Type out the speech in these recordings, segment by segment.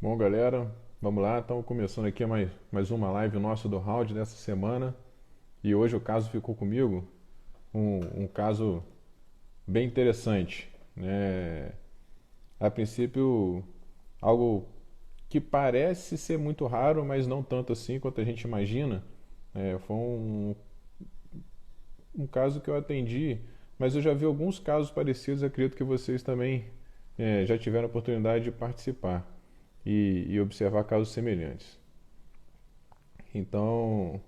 Bom, galera, vamos lá. Estamos começando aqui mais uma live nossa do round dessa semana. E hoje o caso ficou comigo, um caso bem interessante, né? A princípio, algo que parece ser muito raro, mas não tanto assim quanto a gente imagina. Foi um caso que eu atendi, mas eu já vi alguns casos parecidos, acredito que vocês também já tiveram a oportunidade de participar e observar casos semelhantes. Então,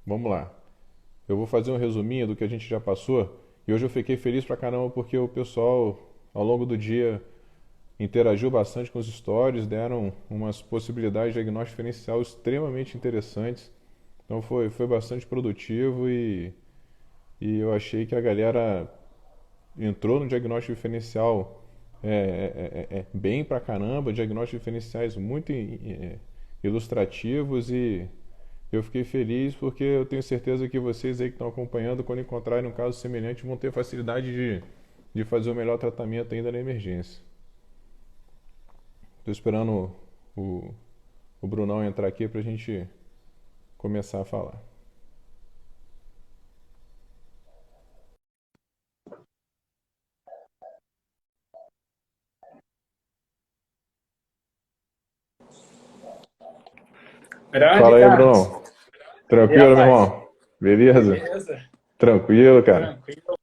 vamos lá. Eu vou fazer um resuminho do que a gente já passou. E hoje eu fiquei feliz pra caramba porque o pessoal, ao longo do dia, interagiu bastante com os stories, deram umas possibilidades de diagnóstico diferencial extremamente interessantes. Então foi bastante produtivo e eu achei que a galera entrou no diagnóstico diferencial bem pra caramba, diagnósticos diferenciais muito ilustrativos e eu fiquei feliz porque eu tenho certeza que vocês aí que estão acompanhando, quando encontrarem um caso semelhante, vão ter facilidade de fazer o melhor tratamento ainda na emergência. Estou esperando o, o Brunão entrar aqui para a gente começar a falar. Grande, Fala aí, Carlos. Brunão. E aí, Tranquilo, meu rapaz? irmão? Beleza? Beleza? Tranquilo, cara. Tranquilo.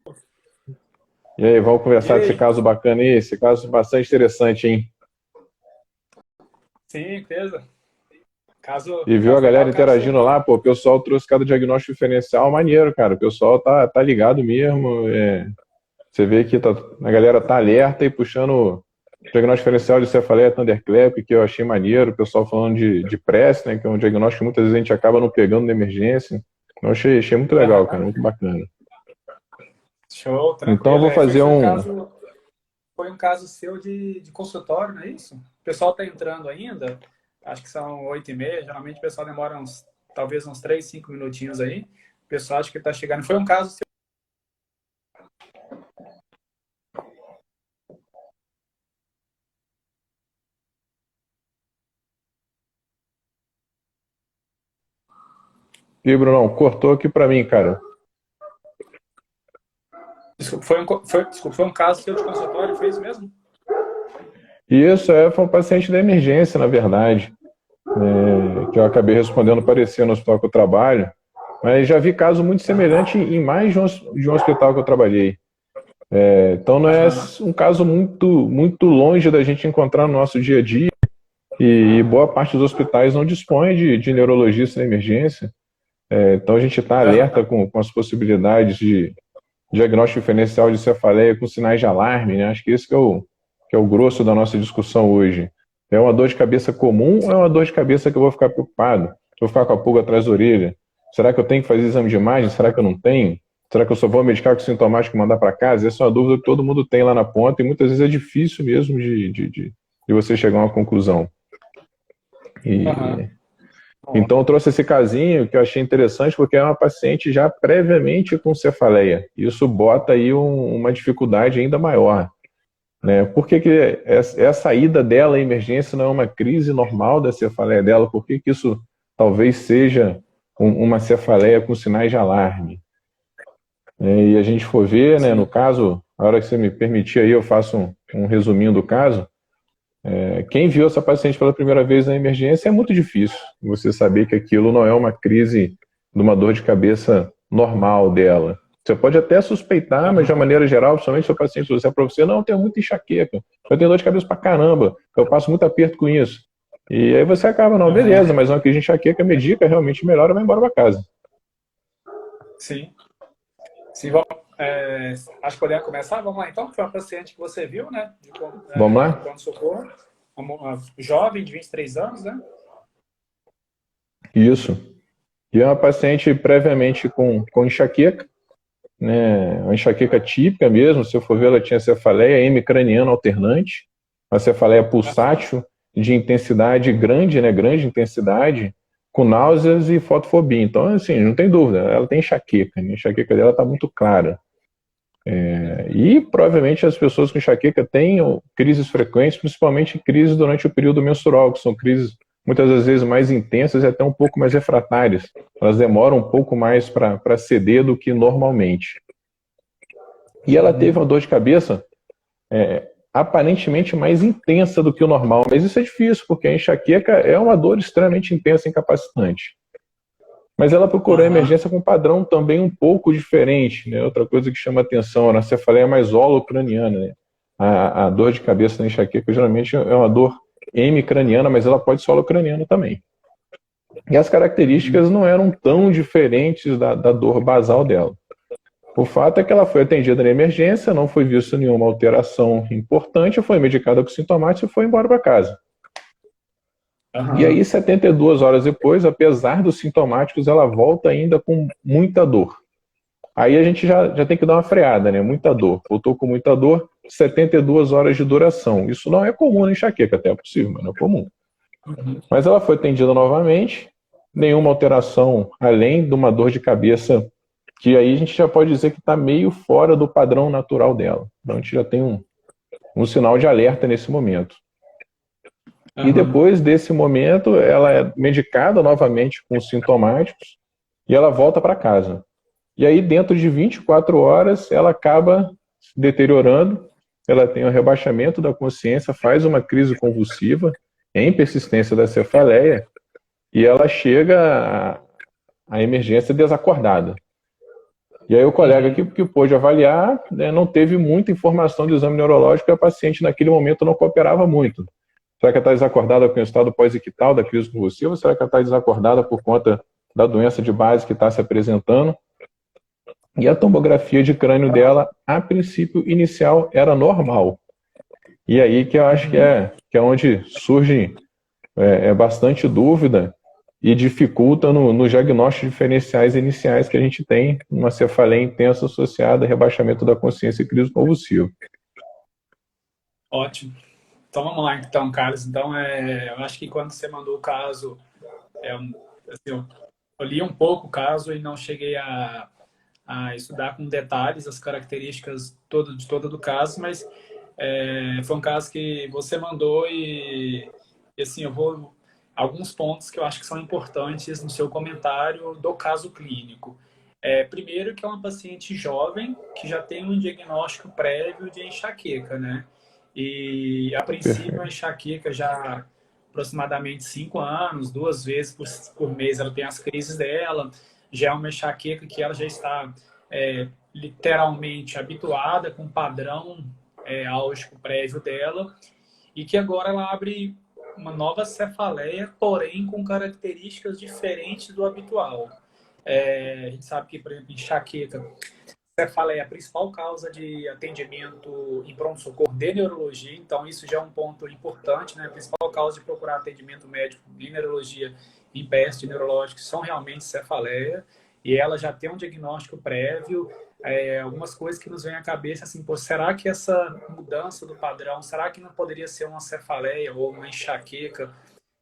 E aí, vamos E conversar desse aí? caso bacana aí? Esse caso bastante interessante, hein? Sim, beleza. Caso, E viu a caso galera legal, caso interagindo lá, seu. pô, o pessoal trouxe cada diagnóstico diferencial maneiro, cara. O pessoal tá ligado mesmo. Você vê que a galera tá alerta e puxando o diagnóstico diferencial de cefaleia thunderclap, que eu achei maneiro. O pessoal falando de press, né, que é um diagnóstico que muitas vezes a gente acaba não pegando na emergência. Eu achei muito legal, cara, Aham. muito bacana. Show, Então eu tranquilo. vou fazer Foi um caso seu de consultório, não é isso? O pessoal está entrando ainda. Acho que são 8h30. Geralmente o pessoal demora talvez uns 3, 5 minutinhos aí. O pessoal acha que está chegando. Foi um caso seu. Ih, Brunão, cortou aqui pra mim, cara. Desculpa, desculpa, foi um caso seu de consultório, fez mesmo? E isso foi um paciente da emergência, na verdade, que eu acabei respondendo parecia no hospital que eu trabalho, mas já vi caso muito Aham. semelhante em mais de um hospital que eu trabalhei. Então não é Aham. um caso muito longe da gente encontrar no nosso dia a dia e boa parte dos hospitais não dispõe de neurologista na emergência. Então a gente está alerta Aham. com as possibilidades de diagnóstico diferencial de cefaleia com sinais de alarme, né? Acho que esse que é o grosso da nossa discussão hoje. É uma dor de cabeça comum ou é uma dor de cabeça que eu vou ficar preocupado? Vou ficar com a pulga atrás da orelha? Será que eu tenho que fazer exame de imagem? Será que eu não tenho? Será que eu só vou medicar com sintomático e mandar para casa? Essa é uma dúvida que todo mundo tem lá na ponta e muitas vezes é difícil mesmo de você chegar a uma conclusão. Aham. E, Ó. então eu trouxe esse casinho que eu achei interessante porque é uma paciente já previamente com cefaleia. Isso bota aí uma dificuldade ainda maior, né? Por que que essa ida dela à emergência não é uma crise normal da cefaleia dela? Por que que isso talvez seja uma cefaleia com sinais de alarme? E a gente for ver, né, no Sim. caso, a hora que você me permitir aí, eu faço um resuminho do caso. Quem viu essa paciente pela primeira vez na emergência é muito difícil você saber que aquilo não é uma crise de uma dor de cabeça normal dela. Você pode até suspeitar, mas de uma Aham. maneira geral, principalmente se o paciente disser para você, não, eu tenho muita enxaqueca, eu tenho dor de cabeça pra caramba, eu passo muito aperto com isso. E aí você acaba, não, beleza, Aham. mas uma crise de enxaqueca, medica, realmente melhora, vai embora para casa. Sim. Sim, vamos, acho que podemos começar. Vamos lá, então. Foi uma paciente que você viu, né? Vamos De lá? pronto-socorro. Uma jovem de 23 anos, né? Isso. E é uma paciente previamente com enxaqueca, né, uma enxaqueca típica mesmo, se eu for ver, ela tinha cefaleia hemicraniana alternante, uma cefaleia Aham. pulsátil de intensidade grande, né, grande intensidade, com náuseas e fotofobia. Então, assim, não tem dúvida, ela tem enxaqueca, né, a enxaqueca dela está muito clara. E provavelmente as pessoas com enxaqueca têm crises frequentes, principalmente crises durante o período menstrual, que são crises muitas das vezes mais intensas e até um pouco mais refratárias. Elas demoram um pouco mais para ceder do que normalmente. E ela teve uma dor de cabeça aparentemente mais intensa do que o normal, mas isso é difícil, porque a enxaqueca é uma dor extremamente intensa e incapacitante. Mas ela procurou a emergência com um padrão também um pouco diferente, né? Outra coisa que chama atenção, a cefaleia mais holocraniana, né? A dor de cabeça na enxaqueca geralmente é uma dor hemicraniana, mas ela pode ser holocraniana também. E as características não eram tão diferentes da dor basal dela. O fato é que ela foi atendida na emergência, não foi vista nenhuma alteração importante, foi medicada com sintomáticos e foi embora para casa. E aí, 72 horas depois, apesar dos sintomáticos, ela volta ainda com muita dor. Aí a gente já tem que dar uma freada, né? Muita dor. Voltou com muita dor, 72 horas de duração. Isso não é comum na enxaqueca, até é possível, mas não é comum. Mas ela foi atendida novamente, nenhuma alteração além de uma dor de cabeça, que aí a gente já pode dizer que está meio fora do padrão natural dela. Então a gente já tem um sinal de alerta nesse momento. E depois desse momento, ela é medicada novamente com sintomáticos e ela volta para casa. E aí, dentro de 24 horas, ela acaba se deteriorando, ela tem um rebaixamento da consciência, faz uma crise convulsiva em persistência da cefaleia e ela chega à emergência desacordada. E aí o colega que pôde avaliar, né, não teve muita informação do exame neurológico e a paciente naquele momento não cooperava muito. Será que ela está desacordada com o estado pós-ictal da crise convulsiva? Será que ela está desacordada por conta da doença de base que está se apresentando? E a tomografia de crânio dela, a princípio inicial, era normal. E aí que eu acho que é onde surge bastante dúvida e dificulta no diagnóstico diferenciais iniciais que a gente tem numa cefaleia intensa associada a rebaixamento da consciência e crise convulsiva. Ótimo. Então vamos lá, então, Carlos. Então, eu acho que quando você mandou o caso, assim, eu li um pouco o caso e não cheguei a estudar com detalhes as características de todo do caso, mas foi um caso que você mandou e assim, eu vou alguns pontos que eu acho que são importantes no seu comentário do caso clínico. Primeiro que é uma paciente jovem que já tem um diagnóstico prévio de enxaqueca, né? E, a princípio, a enxaqueca já aproximadamente 5 anos, 2 vezes por mês ela tem as crises dela, já é uma enxaqueca que ela já está literalmente habituada com o padrão álgico prévio dela e que agora ela abre uma nova cefaleia, porém com características diferentes do habitual. A gente sabe que, por exemplo, enxaqueca, cefaleia é a principal causa de atendimento em pronto-socorro de neurologia, então isso já é um ponto importante, né? A principal causa de procurar atendimento médico em neurologia em PST neurológicos são realmente cefaleia, e ela já tem um diagnóstico prévio, algumas coisas que nos vêm à cabeça, assim, pô, será que essa mudança do padrão, será que não poderia ser uma cefaleia ou uma enxaqueca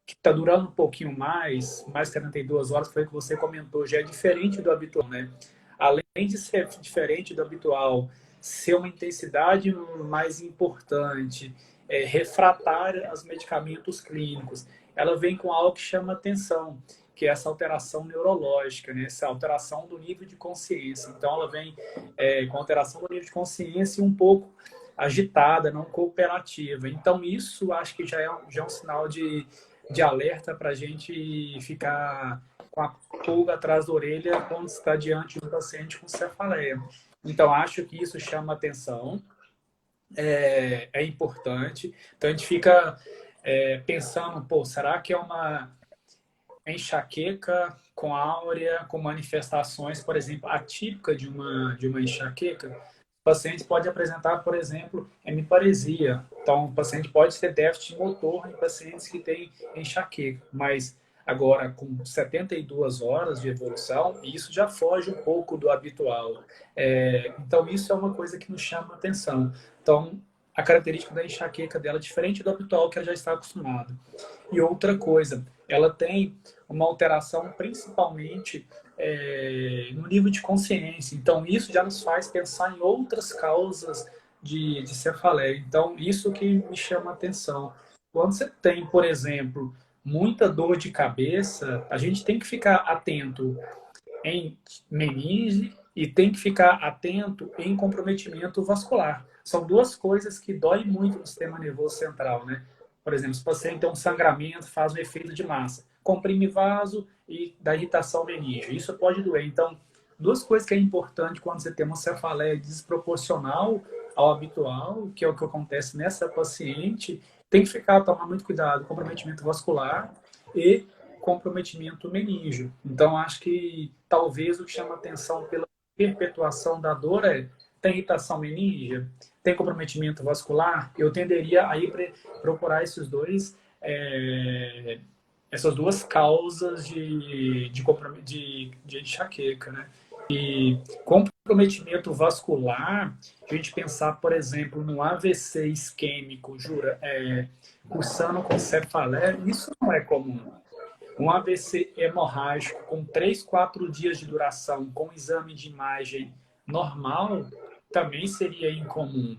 que está durando um pouquinho mais 72 horas, foi o que você comentou, já é diferente do habitual, né? Além de ser diferente do habitual, ser uma intensidade mais importante, refratária aos medicamentos clínicos, ela vem com algo que chama atenção, que é essa alteração neurológica, né? Essa alteração do nível de consciência. Então, ela vem com alteração do nível de consciência um pouco agitada, não cooperativa. Então, isso acho que já é um sinal de alerta para a gente ficar com a pulga atrás da orelha quando está diante de um paciente com cefaleia. Então, acho que isso chama atenção, é importante. Então, a gente fica pensando, pô, será que é uma enxaqueca com áurea, com manifestações, por exemplo, atípica de uma enxaqueca? O paciente pode apresentar, por exemplo, hemiparesia. Então, o paciente pode ter déficit motor em pacientes que têm enxaqueca, mas agora com 72 horas de evolução, isso já foge um pouco do habitual. Então, isso é uma coisa que nos chama a atenção. Então, a característica da enxaqueca dela é diferente do habitual que ela já está acostumada. E outra coisa, ela tem uma alteração principalmente no nível de consciência. Então, isso já nos faz pensar em outras causas de cefaleia. Então, isso que me chama a atenção. Quando você tem, por exemplo, muita dor de cabeça, a gente tem que ficar atento em meninge e tem que ficar atento em comprometimento vascular. São duas coisas que doem muito no sistema nervoso central, né? Por exemplo, se o paciente tem um sangramento, faz um efeito de massa, comprime vaso e dá irritação meníngea. Isso pode doer. Então, duas coisas que é importante quando você tem uma cefaleia desproporcional ao habitual, que é o que acontece nessa paciente, tem que tomar muito cuidado, comprometimento vascular e comprometimento meníngeo. Então, acho que talvez o que chama atenção pela perpetuação da dor tem irritação meníngea, tem comprometimento vascular, eu tenderia a ir procurar essas duas causas de enxaqueca, né? E comprometimento vascular, a gente pensar, por exemplo, no AVC isquêmico, cursando com cefaleia, isso não é comum. Um AVC hemorrágico com 3, 4 dias de duração, com exame de imagem normal, também seria incomum.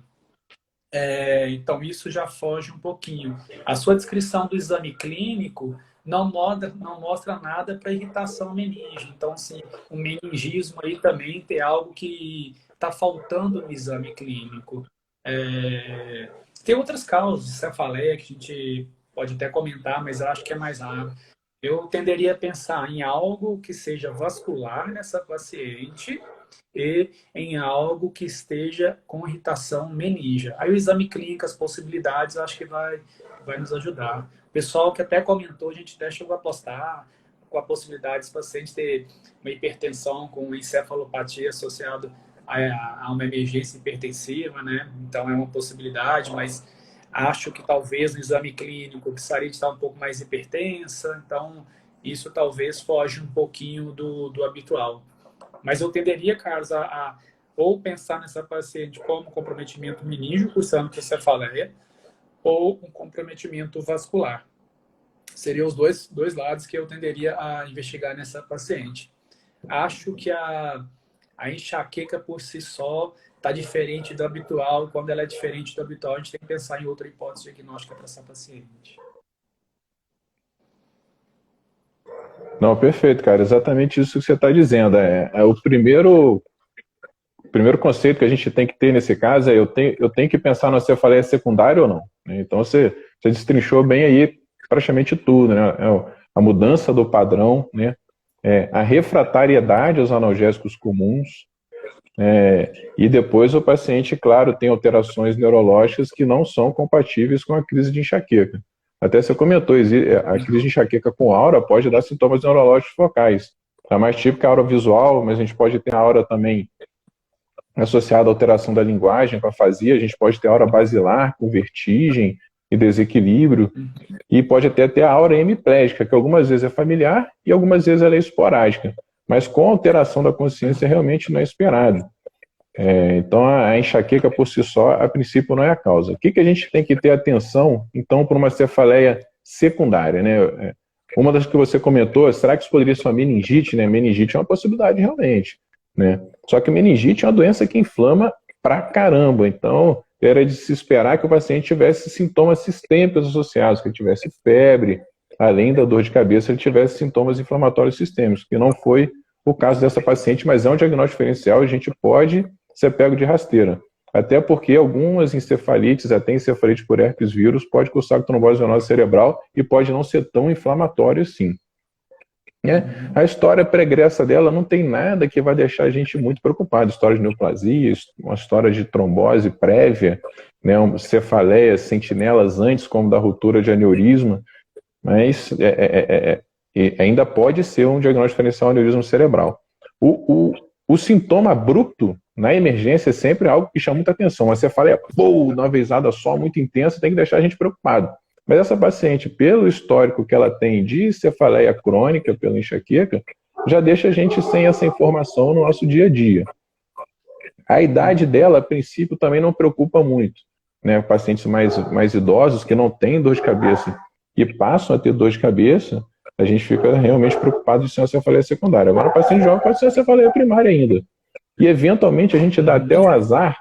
Então, isso já foge um pouquinho. A sua descrição do exame clínico não mostra nada para irritação meníngea. Então, assim, o meningismo aí também tem algo que está faltando no exame clínico. Tem outras causas de cefaleia que a gente pode até comentar, mas eu acho que é mais raro. Eu tenderia a pensar em algo que seja vascular nessa paciente e em algo que esteja com irritação meníngea. Aí o exame clínico, as possibilidades, eu acho que vai nos ajudar. O pessoal que até comentou, a gente até chegou a postar com a possibilidade desse paciente ter uma hipertensão com encefalopatia associada a uma emergência hipertensiva, né? Então é uma possibilidade, mas acho que talvez no exame clínico precisaria estar um pouco mais hipertensa, então isso talvez foge um pouquinho do habitual. Mas eu tenderia, Carlos, a ou pensar nessa paciente como comprometimento meníngeo, cursando com cefaleia, ou um comprometimento vascular. Seriam os dois lados que eu tenderia a investigar nessa paciente. Acho que a enxaqueca por si só está diferente do habitual. Quando ela é diferente do habitual, a gente tem que pensar em outra hipótese diagnóstica para essa paciente. Não, perfeito, cara. Exatamente isso que você está dizendo. O primeiro conceito que a gente tem que ter nesse caso eu tenho que pensar na cefaleia secundária ou não. Então, você destrinchou bem aí praticamente tudo, né? A mudança do padrão, né? A refratariedade aos analgésicos comuns, e depois o paciente, claro, tem alterações neurológicas que não são compatíveis com a crise de enxaqueca. Até você comentou, a crise de enxaqueca com aura pode dar sintomas neurológicos focais. A mais típica é a aura visual, mas a gente pode ter a aura também associada à alteração da linguagem, com afasia, a gente pode ter a aura basilar, com vertigem e desequilíbrio, e pode até ter a aura hemiplégica, que algumas vezes é familiar e algumas vezes ela é esporádica, mas com alteração da consciência realmente não é esperado. Então, a enxaqueca por si só, a princípio, não é a causa. O que a gente tem que ter atenção, então, para uma cefaleia secundária, né? Uma das que você comentou, será que isso poderia ser uma meningite, né? Meningite é uma possibilidade, realmente, né? Só que meningite é uma doença que inflama pra caramba, então, era de se esperar que o paciente tivesse sintomas sistêmicos associados, que ele tivesse febre, além da dor de cabeça, ele tivesse sintomas inflamatórios sistêmicos, que não foi o caso dessa paciente, mas é um diagnóstico diferencial e a gente pode ser pego de rasteira. Até porque algumas encefalites, até encefalite por herpes vírus, pode cursar com trombose venosa cerebral e pode não ser tão inflamatório assim. A história pregressa dela não tem nada que vai deixar a gente muito preocupado. História de neoplasia, uma história de trombose prévia, né, cefaleias, sentinelas antes, como da ruptura de aneurisma, mas ainda pode ser um diagnóstico diferencial de aneurisma cerebral. O sintoma abrupto na emergência é sempre algo que chama muita atenção. Uma cefaleia, uma vezada só, muito intensa, tem que deixar a gente preocupado. Mas essa paciente, pelo histórico que ela tem de cefaleia crônica, pela enxaqueca, já deixa a gente sem essa informação no nosso dia a dia. A idade dela, a princípio, também não preocupa muito, né? Pacientes mais idosos que não têm dor de cabeça e passam a ter dor de cabeça, a gente fica realmente preocupado de ser uma cefaleia secundária. Agora, o paciente jovem pode ser uma cefaleia primária ainda. E, eventualmente, a gente dá até o azar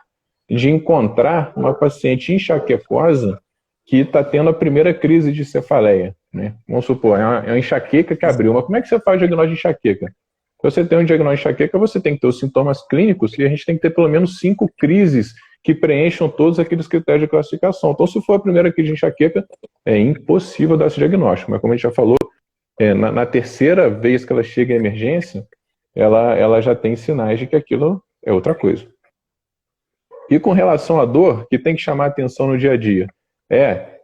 de encontrar uma paciente enxaquecosa que está tendo a primeira crise de cefaleia, né? Vamos supor, é uma enxaqueca que abriu. Mas como é que você faz o diagnóstico de enxaqueca? Se você tem um diagnóstico de enxaqueca, você tem que ter os sintomas clínicos e a gente tem que ter pelo menos 5 crises que preencham todos aqueles critérios de classificação. Então, se for a primeira crise de enxaqueca, é impossível dar esse diagnóstico. Mas, como a gente já falou, na terceira vez que ela chega em emergência, ela já tem sinais de que aquilo é outra coisa. E com relação à dor, que tem que chamar atenção no dia a dia,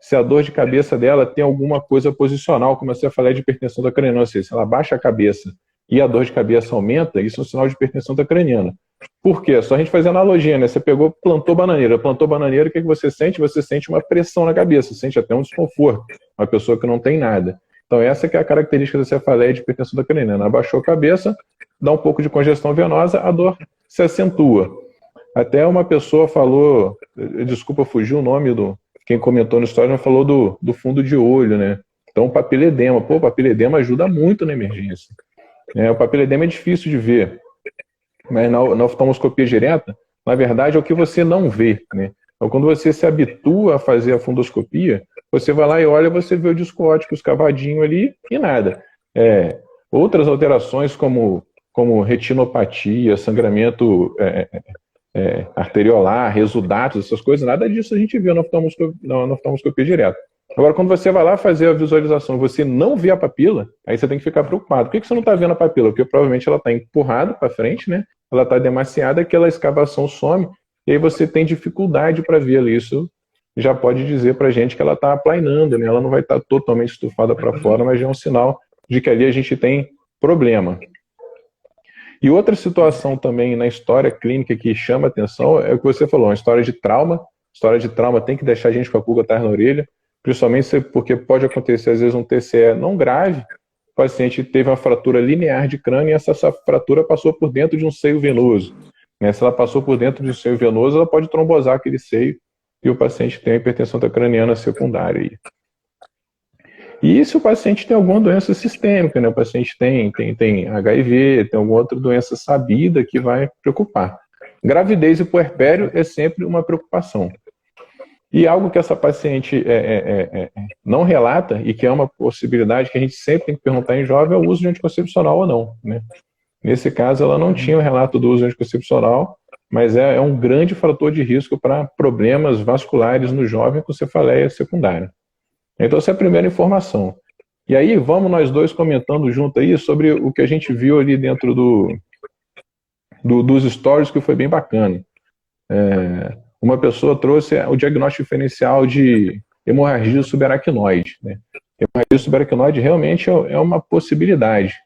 se a dor de cabeça dela tem alguma coisa posicional, como eu falei de hipertensão da craniana, ou seja, se ela baixa a cabeça e a dor de cabeça aumenta, isso é um sinal de hipertensão da craniana. Por quê? Só a gente fazer analogia, né? Você plantou bananeira, o que você sente? Você sente uma pressão na cabeça, sente até um desconforto, uma pessoa que não tem nada. Então essa que é a característica da cefaleia de hipertensão da craniana. Abaixou a cabeça, dá um pouco de congestão venosa, a dor se acentua. Até uma pessoa falou, desculpa, fugiu o nome quem comentou na história, mas falou do fundo de olho, né? Então, papiledema. Pô, papiledema ajuda muito na emergência. O papiledema é difícil de ver, mas na oftalmoscopia direta, na verdade, é o que você não vê, né? Então, quando você se habitua a fazer a fundoscopia, você vai lá e olha, você vê o disco óptico escavadinho ali e nada. Outras alterações como retinopatia, sangramento arteriolar, exudatos, essas coisas, nada disso a gente viu na oftalmoscopia direta. Agora, quando você vai lá fazer a visualização e você não vê a papila, aí você tem que ficar preocupado. Por que você não está vendo a papila? Porque provavelmente ela está empurrada para frente, né? Ela está demasiada, aquela escavação some, e aí você tem dificuldade para vê-la. Isso já pode dizer para a gente que ela está aplainando, né? Ela não vai estar totalmente estufada para fora, mas já é um sinal de que ali a gente tem problema. E outra situação também na história clínica que chama atenção é o que você falou, uma história de trauma. História de trauma tem que deixar a gente com a pulga atrás na orelha, principalmente porque pode acontecer, às vezes, um TCE não grave, o paciente teve uma fratura linear de crânio e essa fratura passou por dentro de um seio venoso. Se ela passou por dentro de um seio venoso, ela pode trombosar aquele seio e o paciente tem a hipertensão craniana secundária. E se o paciente tem alguma doença sistêmica, né? O paciente tem HIV, tem alguma outra doença sabida que vai preocupar. Gravidez e puerpério é sempre uma preocupação. E algo que essa paciente não relata, e que é uma possibilidade que a gente sempre tem que perguntar em jovem, é o uso de anticoncepcional ou não, né? Nesse caso, ela não tinha o relato do uso de anticoncepcional, mas é um grande fator de risco para problemas vasculares no jovem com cefaleia secundária. Então, essa é a primeira informação. E aí, vamos nós dois comentando junto aí sobre o que a gente viu ali dentro dos stories, que foi bem bacana. Uma pessoa trouxe o diagnóstico diferencial de hemorragia subaracnoide, né? Hemorragia subaracnoide realmente é uma possibilidade.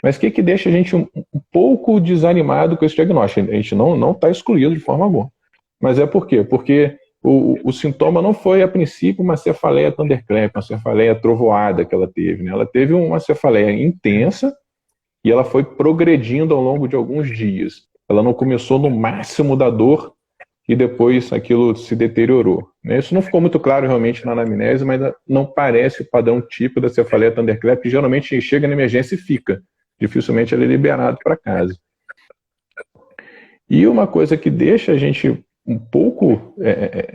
Mas o que deixa a gente um pouco desanimado com esse diagnóstico? A gente não está excluído de forma alguma. Mas por quê? Porque o sintoma não foi, a princípio, uma cefaleia thunderclamp, uma cefaleia trovoada que ela teve, né? Ela teve uma cefaleia intensa e ela foi progredindo ao longo de alguns dias. Ela não começou no máximo da dor e depois aquilo se deteriorou. Isso não ficou muito claro realmente na anamnese, mas não parece o padrão típico da cefaleia thunderclamp, que geralmente chega na emergência e fica. Dificilmente ele é liberado para casa. E uma coisa que deixa a gente um pouco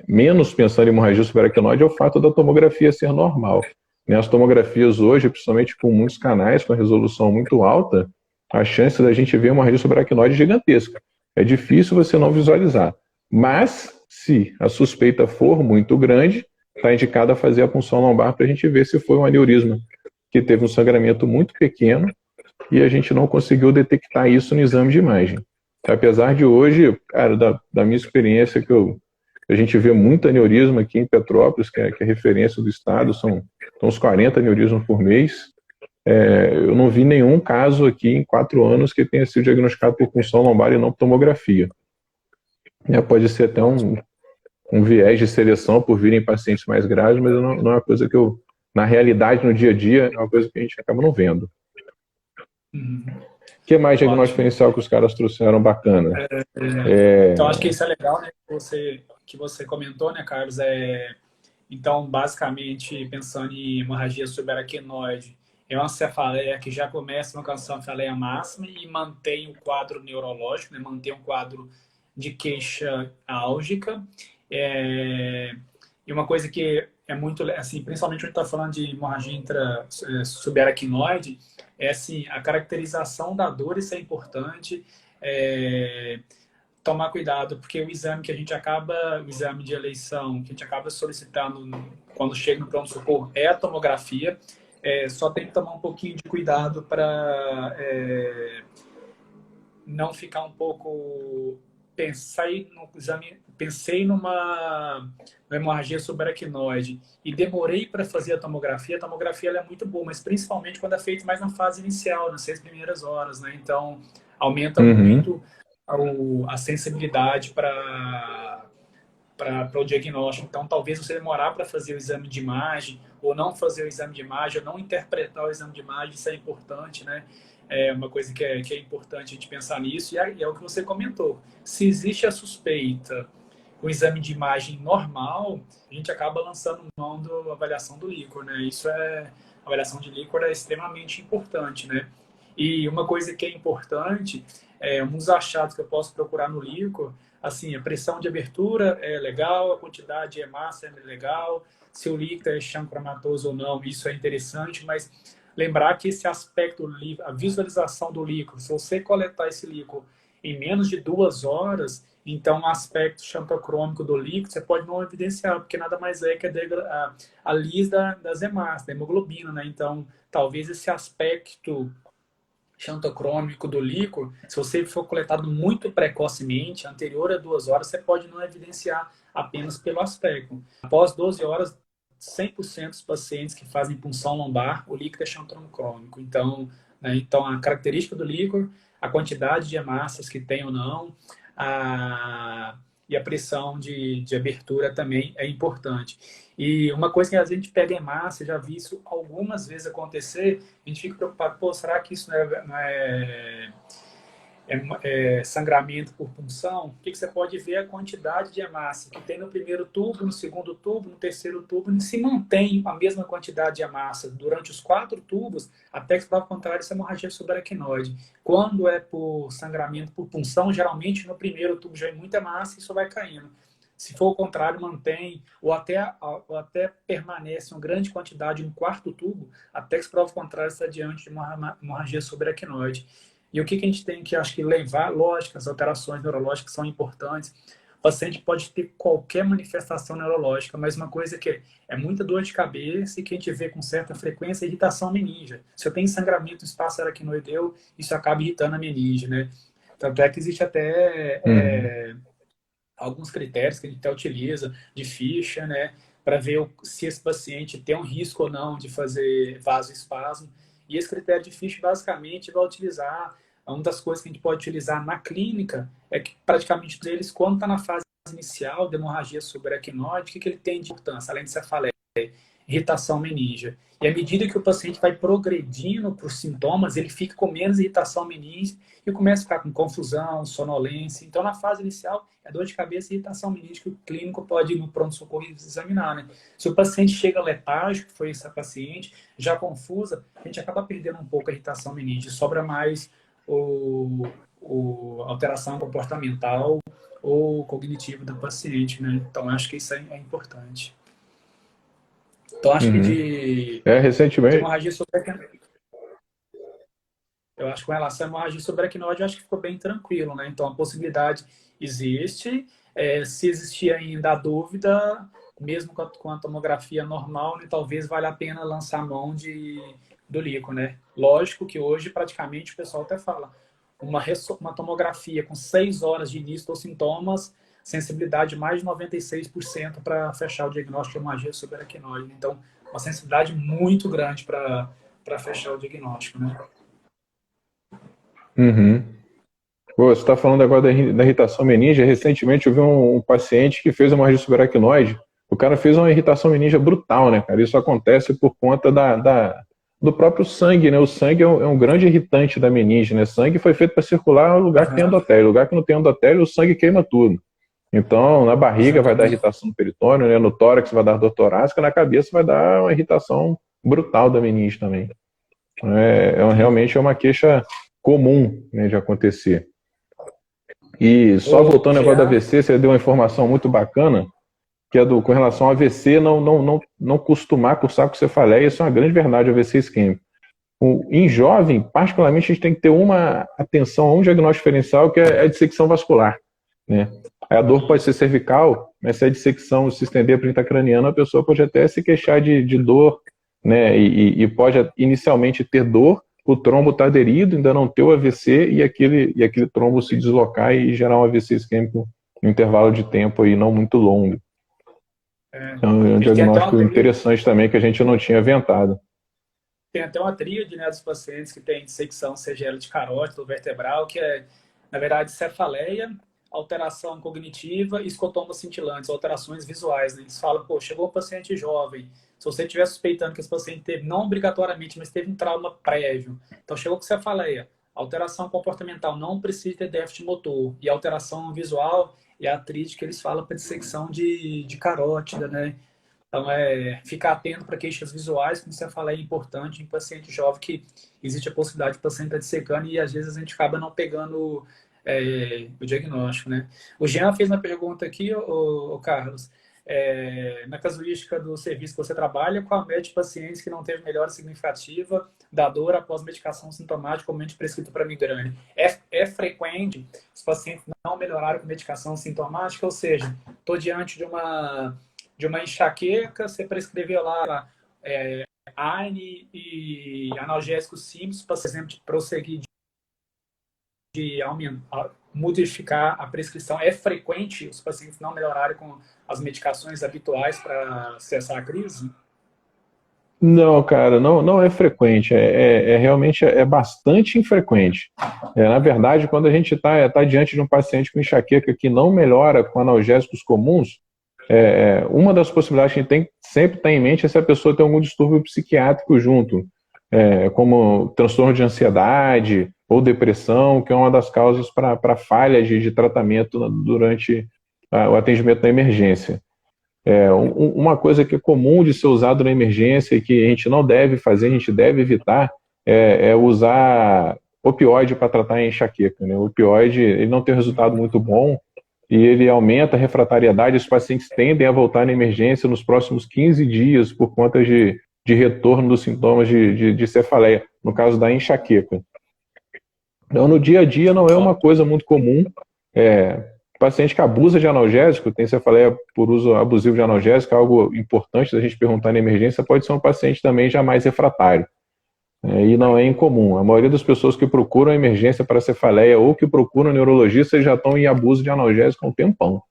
menos pensando em hemorragia subaracnoide é o fato da tomografia ser normal. As tomografias hoje, principalmente com muitos canais com resolução muito alta, a chance da gente ver hemorragia subaracnoide é gigantesca. É difícil você não visualizar. Mas, se a suspeita for muito grande, está indicado a fazer a punção lombar para a gente ver se foi um aneurisma que teve um sangramento muito pequeno e a gente não conseguiu detectar isso no exame de imagem. Apesar de hoje, cara, da minha experiência, a gente vê muito aneurisma aqui em Petrópolis, que é referência do estado, são uns 40 aneurismas por mês. Eu não vi nenhum caso aqui em 4 anos que tenha sido diagnosticado por punção lombar e não por tomografia. Pode ser até um viés de seleção por virem pacientes mais graves, mas não é uma coisa que na realidade, no dia a dia, é uma coisa que a gente acaba não vendo. O que mais diagnóstico diferencial que os caras trouxeram bacana? Então, acho que isso é legal, né? Que você comentou, né, Carlos? Então, basicamente, pensando em hemorragia subaracnoide, é uma cefaleia que já começa uma cefaleia máxima e mantém o quadro neurológico, né? Mantém um quadro de queixa álgica. E uma coisa que é muito, assim, principalmente quando está falando de hemorragia subaracnoide, é assim, a caracterização da dor, isso é importante. Tomar cuidado, porque o exame que a gente acaba, o exame de eleição, que a gente acaba solicitando quando chega no pronto-socorro é a tomografia. Só tem que tomar um pouquinho de cuidado para não ficar um pouco... Pensei numa hemorragia subaracnoide e demorei para fazer a tomografia ela é muito boa, mas principalmente quando é feito mais na fase inicial, nas 6 primeiras horas, né? Então, aumenta muito a sensibilidade para o diagnóstico. Então, talvez você demorar para fazer o exame de imagem, ou não fazer o exame de imagem, ou não interpretar o exame de imagem, isso é importante, né? É uma coisa que é importante a gente pensar nisso, e é o que você comentou. Se existe a suspeita, o exame de imagem normal, a gente acaba lançando mão da avaliação do líquor, né? A avaliação de líquor é extremamente importante, né? E uma coisa que é importante, um dos achados que eu posso procurar no líquor, assim, a pressão de abertura é legal, a quantidade de hemácia é legal, se o líquido é xancromatoso ou não, isso é interessante, mas lembrar que esse aspecto, a visualização do líquor, se você coletar esse líquor em menos de 2 horas, então o aspecto xantocrômico do líquido você pode não evidenciar, porque nada mais é que a lis das hemácias, da hemoglobina, né? Então, talvez esse aspecto xantocrômico do líquor, se você for coletado muito precocemente, anterior a 2 horas, você pode não evidenciar apenas pelo aspecto. Após 12 horas, 100% dos pacientes que fazem punção lombar, o líquido é xantocrômico. Então, né, então, a característica do líquor, a quantidade de hemácias que tem ou não, e a pressão de abertura também é importante. E uma coisa que a gente pega hemácia, já vi isso algumas vezes acontecer, a gente fica preocupado, pô, será que isso não é sangramento por punção? O que você pode ver é a quantidade de hemácia que tem no primeiro tubo, no segundo tubo, no terceiro tubo, e se mantém a mesma quantidade de hemácia durante os 4 tubos, até que, pelo contrário, isso é hemorragia subaracnoide. Quando é por sangramento por punção, geralmente no primeiro tubo já é muita hemácia e isso vai caindo. Se for o contrário, mantém, ou até permanece uma grande quantidade no 4º tubo, até que se prova o contrário, está diante de uma hemorragia subaracnoide. E o que a gente tem que, acho que, levar, lógico, as alterações neurológicas são importantes. O paciente pode ter qualquer manifestação neurológica, mas uma coisa que é muita dor de cabeça e que a gente vê com certa frequência é irritação meninge. Se eu tenho sangramento no espaço aracnoideu, isso acaba irritando a meninge, né? Tanto é que existe até alguns critérios que a gente até utiliza de ficha, né? Para ver se esse paciente tem um risco ou não de fazer vasoespasmo. E esse critério de Fish basicamente vai utilizar, uma das coisas que a gente pode utilizar na clínica é que praticamente deles, quando está na fase inicial de hemorragia subaracnoide, o que ele tem de importância, além de cefaleia? Irritação meninge. E à medida que o paciente vai progredindo por sintomas, ele fica com menos irritação meninge e começa a ficar com confusão, sonolência. Então, na fase inicial, é dor de cabeça e irritação meninge que o clínico pode ir no pronto-socorro e examinar, né? Se o paciente chega letárgico, que foi essa paciente, já confusa, a gente acaba perdendo um pouco a irritação meninge. Sobra mais alteração comportamental ou cognitiva do paciente, né? Então, acho que isso é importante. Então, acho que de recentemente... hemorragia subaracnoide, eu acho que com relação à hemorragia subaracnoide, eu acho que ficou bem tranquilo, né? Então, a possibilidade existe. Se existir ainda a dúvida, mesmo com a tomografia normal, né, talvez valha a pena lançar a mão do líquor, né? Lógico que hoje, praticamente, o pessoal até fala, uma tomografia com 6 horas de início dos sintomas, sensibilidade de mais de 96% para fechar o diagnóstico de hemorragia subaracnoide. Então, uma sensibilidade muito grande para fechar o diagnóstico, né? Pô, você está falando agora da irritação meninge. Recentemente eu vi um paciente que fez hemorragia subaracnoide. O cara fez uma irritação meninge brutal, né, cara? Isso acontece por conta do próprio sangue, né? O sangue é um grande irritante da meninge, né? Sangue foi feito para circular no lugar que tem endotélio. Lugar que não tem endotélio, o sangue queima tudo. Então, na barriga vai dar irritação no peritônio, né? No tórax vai dar dor torácica, na cabeça vai dar uma irritação brutal da meninge também. Sim. Realmente é uma queixa comum, né, de acontecer. E só O voltando ao negócio da Jean, AVC, você deu uma informação muito bacana, que é com relação ao AVC não costumar cursar com cefaleia, isso é uma grande verdade, o AVC isquêmico. Em jovem, particularmente, a gente tem que ter uma atenção a um diagnóstico diferencial, que é a dissecção vascular, né? A dor pode ser isso. cervical, mas se a dissecção se estender para a intracraniana, a pessoa pode até se queixar de dor, né? E pode inicialmente ter dor, o trombo está aderido, ainda não ter o AVC e aquele trombo se deslocar e gerar um AVC isquêmico no intervalo de tempo aí não muito longo. É. Então, é um Ele diagnóstico interessante também que a gente não tinha aventado. tem até uma tríade, né, dos pacientes que tem dissecção CGL de carótido vertebral, que é, na verdade, cefaleia, alteração cognitiva e escotoma cintilantes, alterações visuais. Né? Eles falam, pô, chegou um paciente jovem, se você estiver suspeitando que esse paciente teve, não obrigatoriamente, mas teve um trauma prévio, então chegou com cefaleia, alteração comportamental, não precisa ter déficit motor, e alteração visual é a tríade que eles falam para dissecção de carótida, né? Então, ficar atento para queixas visuais, como você falou, é importante em paciente jovem, que existe a possibilidade de o paciente estar dissecando e às vezes a gente acaba não pegando o diagnóstico, né? O Jean fez uma pergunta aqui, o Carlos, na casuística do serviço que você trabalha, qual a média de pacientes que não teve melhora significativa da dor após medicação sintomática, comumente prescrita para migrânia? É frequente os pacientes não melhorarem com medicação sintomática, ou seja, estou diante de uma enxaqueca, você prescreveu lá AINE e analgésicos simples, para, por exemplo, de prosseguir de aumentar, modificar a prescrição. É frequente os pacientes não melhorarem com as medicações habituais para cessar a crise? Não, cara, não é frequente, realmente bastante infrequente. Na verdade, quando a gente tá diante de um paciente com enxaqueca que não melhora com analgésicos comuns, uma das possibilidades que a gente tem que sempre estar em mente é se a pessoa tem algum distúrbio psiquiátrico junto, como transtorno de ansiedade ou depressão, que é uma das causas para falha de tratamento durante o atendimento na emergência. Uma coisa que é comum de ser usado na emergência e que a gente não deve fazer, a gente deve evitar, é usar opioide para tratar a enxaqueca. Né? O opioide ele não tem um resultado muito bom e ele aumenta a refratariedade. Os pacientes tendem a voltar na emergência nos próximos 15 dias por conta de retorno dos sintomas de cefaleia, no caso da enxaqueca. Então, no dia a dia não é uma coisa muito comum. Paciente que abusa de analgésico, tem cefaleia por uso abusivo de analgésico, algo importante da gente perguntar na emergência, pode ser um paciente também já mais refratário. E não é incomum. A maioria das pessoas que procuram a emergência para cefaleia ou que procuram neurologista já estão em abuso de analgésico há um tempão.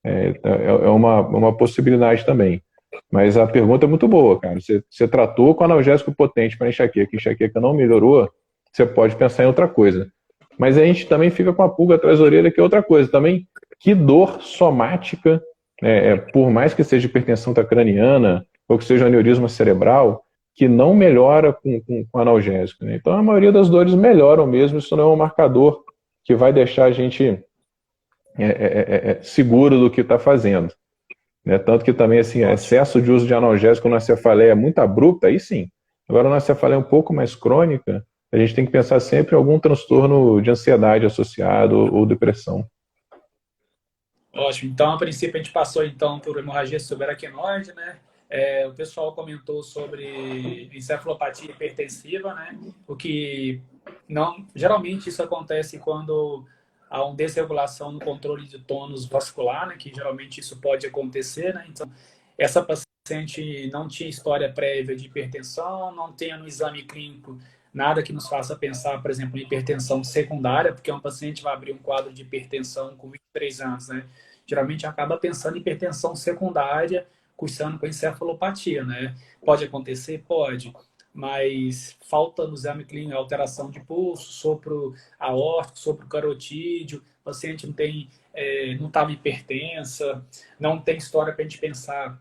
É uma possibilidade também. Mas a pergunta é muito boa, cara. Você tratou com analgésico potente para enxaqueca não melhorou, você pode pensar em outra coisa. Mas a gente também fica com a pulga atrás da orelha, que é outra coisa. Também, que dor somática, por mais que seja hipertensão intracraniana ou que seja aneurisma cerebral, que não melhora com analgésico. Né? Então, a maioria das dores melhoram mesmo. Isso não é um marcador que vai deixar a gente seguro do que está fazendo. Né? Tanto que também, assim, excesso de uso de analgésico na cefaleia é muito abrupta, aí sim. Agora, na cefaleia um pouco mais crônica, a gente tem que pensar sempre em algum transtorno de ansiedade associado ou depressão. Ótimo. Então, a princípio, a gente passou então por hemorragia subaracnoide, né? O pessoal comentou sobre encefalopatia hipertensiva, né? O que não, geralmente isso acontece quando há uma desregulação no controle de tônus vascular, né? Que geralmente isso pode acontecer, né? Então, essa paciente não tinha história prévia de hipertensão, não tem no exame clínico nada que nos faça pensar, por exemplo, em hipertensão secundária, porque um paciente vai abrir um quadro de hipertensão com 23 anos, né? Geralmente acaba pensando em hipertensão secundária, cursando com encefalopatia, né? Pode acontecer? Pode. Mas falta no exame clínico alteração de pulso, sopro aórtico, sopro carotídeo, o paciente não tem, não estava hipertensa, não tem história para a gente pensar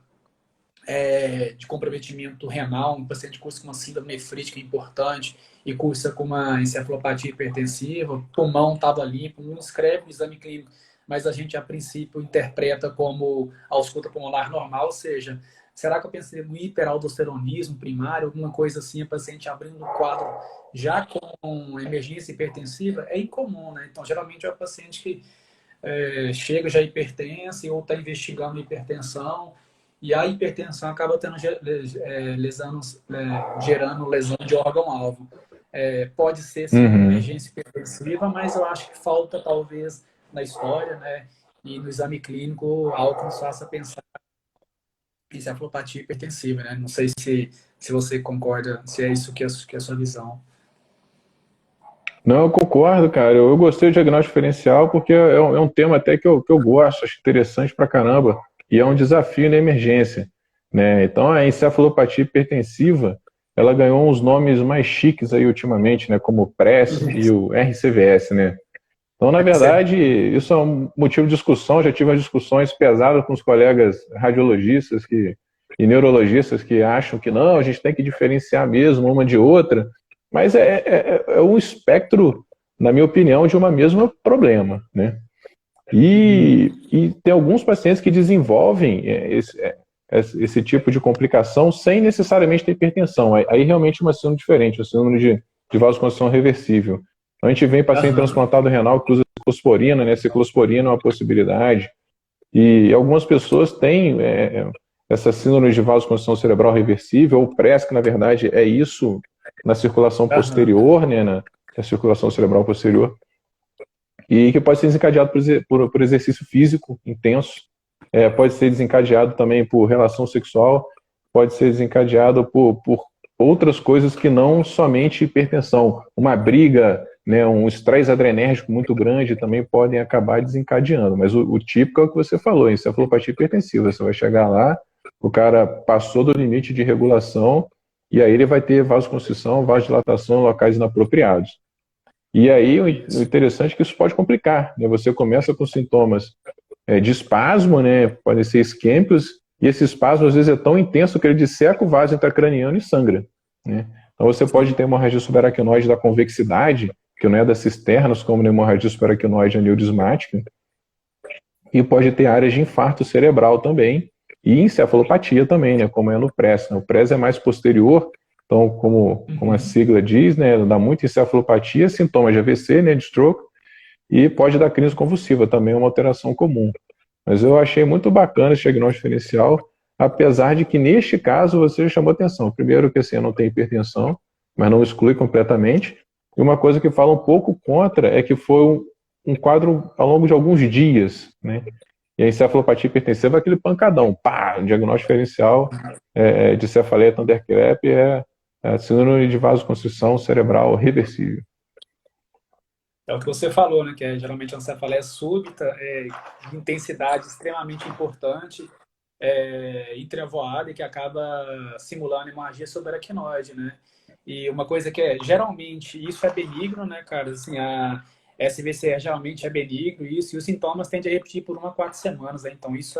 de comprometimento renal, um paciente cursa com uma síndrome nefrítica importante e cursa com uma encefalopatia hipertensiva, o pulmão estava limpo, não escreve o exame clínico, mas a gente a princípio interpreta como ausculta pulmonar normal, ou seja, Será que eu pensei no hiperaldosteronismo primário, alguma coisa assim, a paciente abrindo o quadro já com emergência hipertensiva? É incomum, né? Então, geralmente é o paciente que chega já hipertensa ou está investigando hipertensão, e a hipertensão acaba tendo, gerando lesão de órgão-alvo. Pode ser, sim, uma Uhum. emergência hipertensiva, mas eu acho que falta, talvez, na história, né, e no exame clínico, algo que nos faça pensar em cefalopatia hipertensiva, né? Não sei se você concorda, se é isso que é a sua visão. Não, eu concordo, cara. Eu gostei do diagnóstico diferencial porque é um tema até que eu gosto, acho interessante pra caramba. E é um desafio na emergência, né? Então, a encefalopatia hipertensiva, ela ganhou uns nomes mais chiques aí ultimamente, né? Como o PRES e o RCVS, né? Então, na verdade, isso é um motivo de discussão. Já tive umas discussões pesadas com os colegas radiologistas e neurologistas que acham que não, a gente tem que diferenciar mesmo uma de outra. Mas é um espectro, na minha opinião, de uma mesma problema, né? E tem alguns pacientes que desenvolvem esse tipo de complicação sem necessariamente ter hipertensão. Aí realmente é uma síndrome diferente, uma síndrome de vasoconstrição reversível. A gente vem paciente Aham. transplantado renal que usa ciclosporina, né? Ciclosporina é uma possibilidade. E algumas pessoas têm essa síndrome de vasoconstrição cerebral reversível, ou PRES, que na verdade é isso na circulação Aham. posterior, né? Na circulação cerebral posterior, e que pode ser desencadeado por exercício físico intenso, pode ser desencadeado também por relação sexual, pode ser desencadeado por outras coisas que não somente hipertensão. Uma briga, né, um estresse adrenérgico muito grande também podem acabar desencadeando. Mas o típico é o que você falou, encefalopatia hipertensiva. Você vai chegar lá, o cara passou do limite de regulação e aí ele vai ter vasoconstrição, vasodilatação em locais inapropriados. E aí o Isso. interessante é que isso pode complicar, né? Você começa com sintomas de espasmo, né? Podem ser isquêmicos, e esse espasmo às vezes é tão intenso que ele disseca o vaso intracraniano e sangra, né? Então você pode ter hemorragia subaracnoide da convexidade, que não é das cisternas, como na hemorragia subaracnoide aneurismática, e pode ter áreas de infarto cerebral também, e encefalopatia também, né? Como é no PRES, né? O PRES é mais posterior, então, como a Uhum. sigla diz, né? Dá muita encefalopatia, sintomas de AVC, né? De stroke, e pode dar crise convulsiva, também é uma alteração comum. Mas eu achei muito bacana esse diagnóstico diferencial, apesar de que neste caso você chamou atenção. Primeiro que assim, eu não tenho hipertensão, mas não exclui completamente. E uma coisa que fala um pouco contra é que foi um quadro ao longo de alguns dias, né? E a encefalopatia hipertensiva é aquele pancadão, pá, o diagnóstico diferencial de cefaleia Thundercrep é a síndrome de vasoconstrição cerebral reversível. É o que você falou, né? Que geralmente a cefaleia súbita, de intensidade extremamente importante, e trevoada, e que acaba simulando hemorragia subaracnoide, né? E uma coisa que geralmente, isso é benigno, né, cara? Assim, a SVCE geralmente é benigno, isso, e os sintomas tendem a repetir por 1 a 4 semanas, né? Então, isso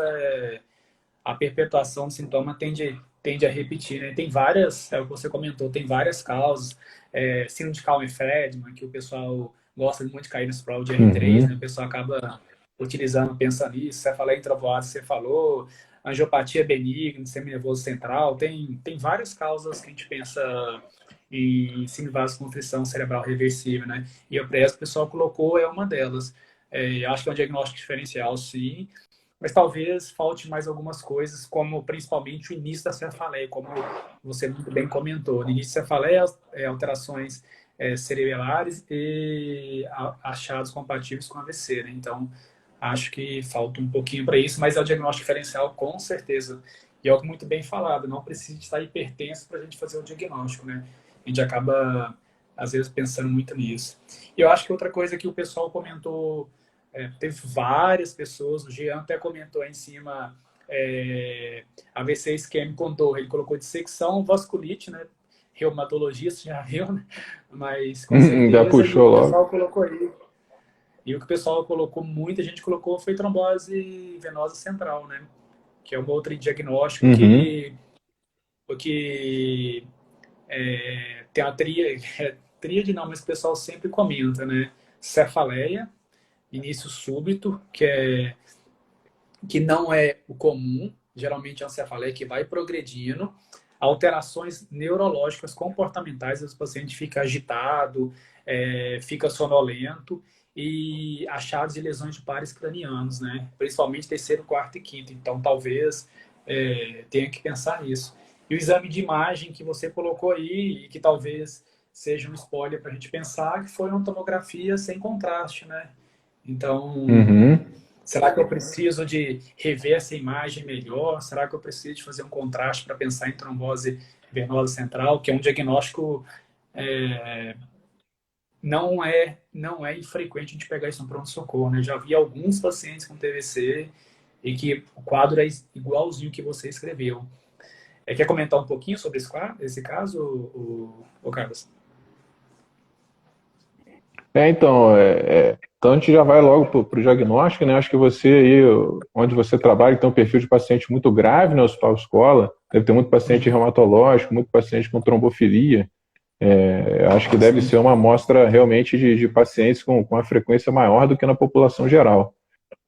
a perpetuação do sintoma tende a repetir, né? Tem várias, é o que você comentou, tem várias causas. Síndrome de Kalman-Fredman, que o pessoal gosta muito de cair nesse prova de R3, né? O Uhum, pessoal acaba utilizando, pensando nisso. Você falou em trovoada, você falou, angiopatia benigna, sistema nervoso central, tem várias causas que a gente pensa em síndrome de vasoconstrição cerebral reversível, né? E o PRES que o pessoal colocou é uma delas. Eu acho que é um diagnóstico diferencial, sim, mas talvez falte mais algumas coisas, como principalmente o início da cefaleia, como você muito bem comentou. No início da cefaleia, alterações cerebelares e achados compatíveis com AVC, né? Então, acho que falta um pouquinho para isso, mas é o diagnóstico diferencial, com certeza. E é algo muito bem falado, não precisa estar hipertenso para a gente fazer o diagnóstico, né? A gente acaba, às vezes, pensando muito nisso. E eu acho que outra coisa que o pessoal comentou, teve várias pessoas, o Jean até comentou aí em cima, AVC isquêmico com dor, ele colocou dissecção, vasculite, né? Reumatologista já viu, né? Mas com já certeza, e o puxou que o logo. pessoal colocou aí, e o que o pessoal colocou, muita gente colocou, foi trombose venosa central, né? Que é um outro diagnóstico Uhum. que tem a tríade, tríade não, mas o pessoal sempre comenta, né? Cefaleia, início súbito, que não é o comum, geralmente é uma cefaleia que vai progredindo, alterações neurológicas comportamentais, o paciente fica agitado, fica sonolento, e achados de lesões de pares cranianos, né? Principalmente terceiro, quarto e quinto. Então, talvez tenha que pensar nisso. E o exame de imagem que você colocou aí, e que talvez seja um spoiler para a gente pensar, que foi uma tomografia sem contraste, né? Então, Uhum. será que eu preciso de rever essa imagem melhor? Será que eu preciso de fazer um contraste para pensar em trombose venosa central, que é um diagnóstico não é infrequente a gente pegar isso no pronto-socorro, né? Já vi alguns pacientes com TVC e que o quadro é igualzinho que você escreveu. Quer comentar um pouquinho sobre esse caso, o Carlos? Então a gente já vai logo para o diagnóstico, né? Acho que você aí, onde você trabalha, tem um perfil de paciente muito grave no hospital escola, deve ter muito paciente reumatológico, muito paciente com trombofilia. Acho que deve ser uma amostra realmente de pacientes com uma frequência maior do que na população geral.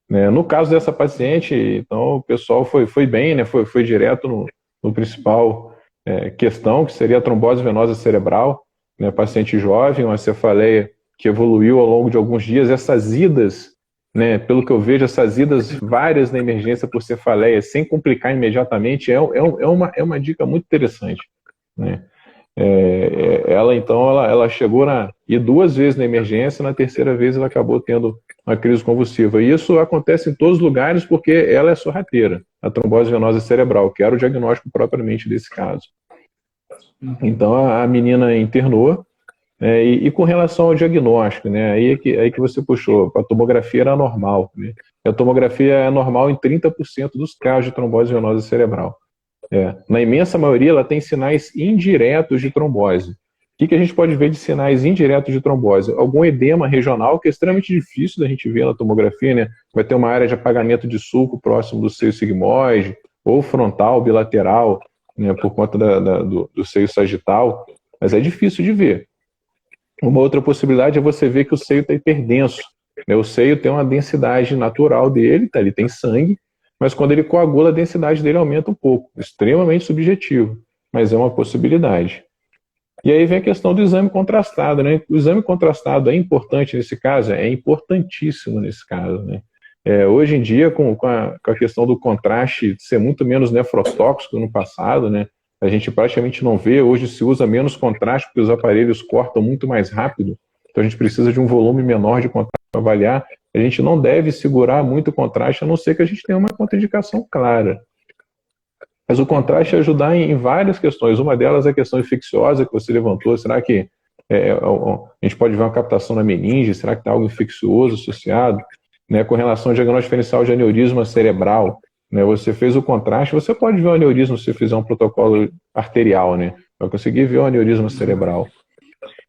Né? No caso dessa paciente, então o pessoal foi bem, né? Foi direto no principal questão, que seria a trombose venosa cerebral, né? Paciente jovem, uma cefaleia que evoluiu ao longo de alguns dias. Essas idas, né? Pelo que eu vejo, essas idas várias na emergência por cefaleia, sem complicar imediatamente, é uma dica muito interessante, né? Ela chegou ir duas vezes na emergência, na terceira vez ela acabou tendo uma crise convulsiva. E isso acontece em todos os lugares porque ela é sorrateira, a trombose venosa cerebral, que era o diagnóstico propriamente desse caso. Então a menina internou, e com relação ao diagnóstico, né, aí que você puxou, a tomografia era normal, né? A tomografia é normal em 30% dos casos de trombose venosa cerebral. Na imensa maioria, ela tem sinais indiretos de trombose. O que a gente pode ver de sinais indiretos de trombose? Algum edema regional, que é extremamente difícil da gente ver na tomografia, né? Vai ter uma área de apagamento de sulco próximo do seio sigmoide, ou frontal, bilateral, né, por conta do seio sagital, mas é difícil de ver. Uma outra possibilidade é você ver que o seio está hiperdenso. Né? O seio tem uma densidade natural dele, ele tem sangue, mas quando ele coagula, a densidade dele aumenta um pouco. Extremamente subjetivo, mas é uma possibilidade. E aí vem a questão do exame contrastado, né? O exame contrastado é importante nesse caso? É importantíssimo nesse caso, né? Hoje em dia, com a questão do contraste ser muito menos nefrotóxico no passado, né? A gente praticamente não vê, hoje se usa menos contraste porque os aparelhos cortam muito mais rápido, então a gente precisa de um volume menor de contraste para avaliar. A gente não deve segurar muito o contraste, a não ser que a gente tenha uma contraindicação clara. Mas o contraste ajudar em várias questões. Uma delas é a questão infecciosa que você levantou. Será que a gente pode ver uma captação na meninge? Será que está algo infeccioso associado? Né, com relação ao diagnóstico diferencial de aneurisma cerebral, né, você fez o contraste, você pode ver o aneurisma se fizer um protocolo arterial, né? Vai conseguir ver o aneurisma cerebral.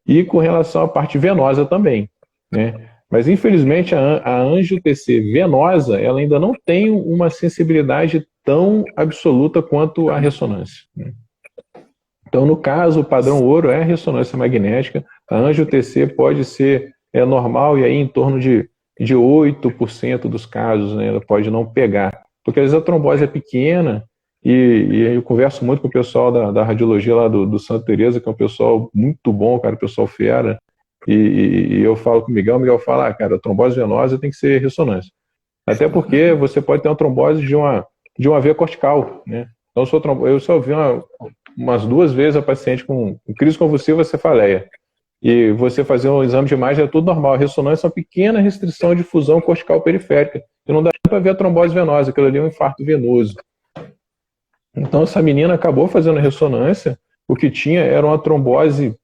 E com relação à parte venosa também, né? Mas, infelizmente, a angio-TC venosa, ela ainda não tem uma sensibilidade tão absoluta quanto a ressonância. Né? Então, no caso, o padrão ouro é a ressonância magnética. A angio-TC pode ser normal e aí em torno de 8% dos casos, né, ela pode não pegar. Porque às vezes a trombose é pequena e eu converso muito com o pessoal da radiologia lá do Santa Teresa, que é um pessoal muito bom, cara, pessoal fera. E eu falo com o Miguel fala, cara, a trombose venosa tem que ser ressonância. Até porque você pode ter uma trombose de uma veia cortical, né? Então, eu só vi umas 2 vezes a paciente com crise convulsiva cefaleia. E você fazer um exame de imagem é tudo normal. A ressonância é uma pequena restrição de fusão cortical periférica. E não dá para ver a trombose venosa, aquilo ali é um infarto venoso. Então, essa menina acabou fazendo ressonância, o que tinha era uma trombose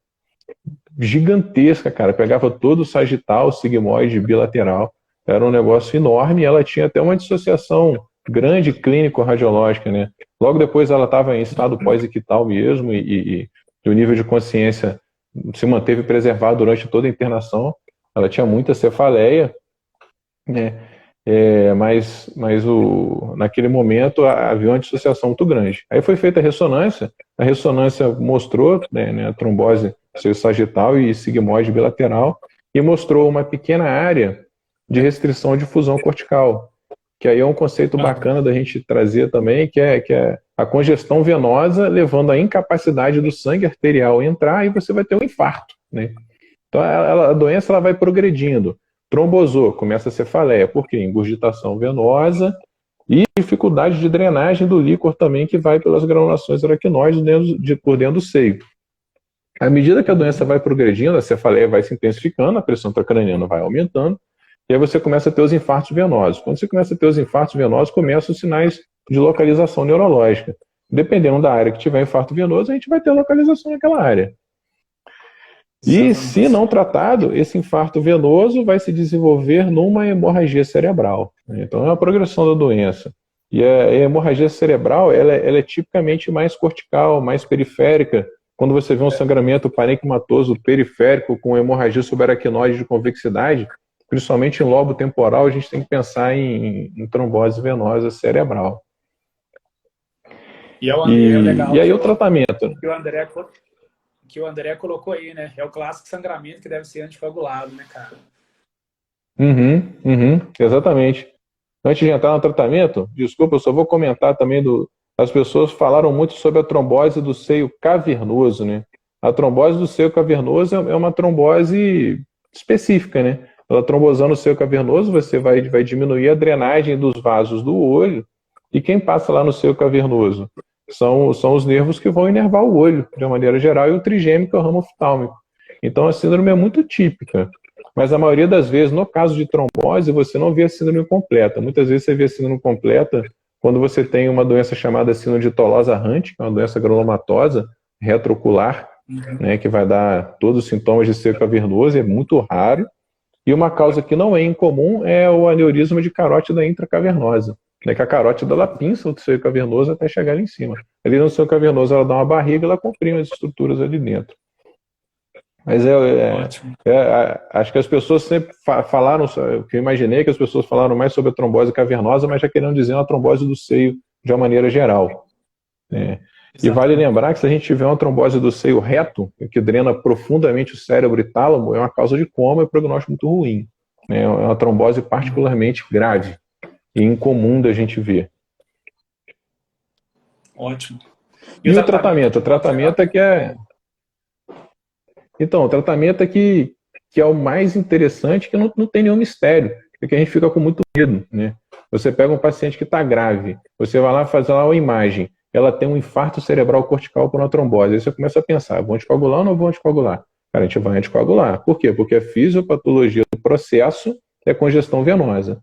gigantesca, cara. Pegava todo o sagital, sigmoide, bilateral. Era um negócio enorme e ela tinha até uma dissociação grande clínico-radiológica, né? Logo depois ela estava em estado pós-ictal mesmo e o nível de consciência se manteve preservado durante toda a internação. Ela tinha muita cefaleia, né? Mas naquele momento havia uma dissociação muito grande. Aí foi feita a ressonância mostrou, né, a trombose sagital e sigmoide bilateral, e mostrou uma pequena área de restrição de fusão cortical. que aí é um conceito bacana da gente trazer também, que é a congestão venosa levando à incapacidade do sangue arterial entrar e você vai ter um infarto, né? Então a doença ela vai progredindo. Trombosou, começa a cefaleia, por quê? Ingurgitação venosa e dificuldade de drenagem do líquor também, que vai pelas granulações aracnoides por dentro do seio. À medida que a doença vai progredindo, a cefaleia vai se intensificando, a pressão intracraniana vai aumentando, e aí você começa a ter os infartos venosos. Quando você começa a ter os infartos venosos, começam os sinais de localização neurológica. Dependendo da área que tiver infarto venoso, a gente vai ter localização naquela área. E se não tratado, esse infarto venoso vai se desenvolver numa hemorragia cerebral. Então é uma progressão da doença. E a hemorragia cerebral, ela é tipicamente mais cortical, mais periférica. Quando você vê um sangramento parenquimatoso periférico com hemorragia subaracnoide de convexidade, principalmente em lobo temporal, a gente tem que pensar em trombose venosa cerebral. E legal e aí o tratamento? Que o André colocou aí, né? É o clássico sangramento que deve ser anticoagulado, né, cara? Exatamente. Antes de entrar no tratamento, desculpa, eu só vou comentar também as pessoas falaram muito sobre a trombose do seio cavernoso, né? A trombose do seio cavernoso é uma trombose específica, né? Ela trombosando o seio cavernoso, você vai diminuir a drenagem dos vasos do olho. E quem passa lá no seio cavernoso? São os nervos que vão inervar o olho, de uma maneira geral, e o trigêmeo, que é o ramo oftálmico. Então a síndrome é muito típica. Mas a maioria das vezes, no caso de trombose, você não vê a síndrome completa. Muitas vezes você vê a síndrome completa quando você tem uma doença chamada síndrome de Tolosa-Hunt, que é uma doença granulomatosa retroocular, né, que vai dar todos os sintomas de seio cavernoso, é muito raro. E uma causa que não é incomum é o aneurisma de carótida intracavernosa, né, que a carótida ela pinça o seio cavernoso até chegar ali em cima. Ali no seio cavernoso ela dá uma barriga e ela comprime as estruturas ali dentro. Mas acho que as pessoas sempre falaram, o que eu imaginei que as pessoas falaram mais sobre a trombose cavernosa, mas já querendo dizer uma trombose do seio de uma maneira geral. Né? E vale lembrar que se a gente tiver uma trombose do seio reto, que drena profundamente o cérebro e tálamo, é uma causa de coma e prognóstico muito ruim. Né? É uma trombose particularmente grave e incomum da gente ver. Ótimo. E o tratamento? O tratamento é que é... Então, o tratamento é que é o mais interessante, que não tem nenhum mistério, porque a gente fica com muito medo, né? Você pega um paciente que está grave, você vai lá fazer lá uma imagem, ela tem um infarto cerebral cortical por uma trombose, aí você começa a pensar, vou anticoagular ou não vou anticoagular? Cara, a gente vai anticoagular. Por quê? Porque a fisiopatologia do processo é congestão venosa.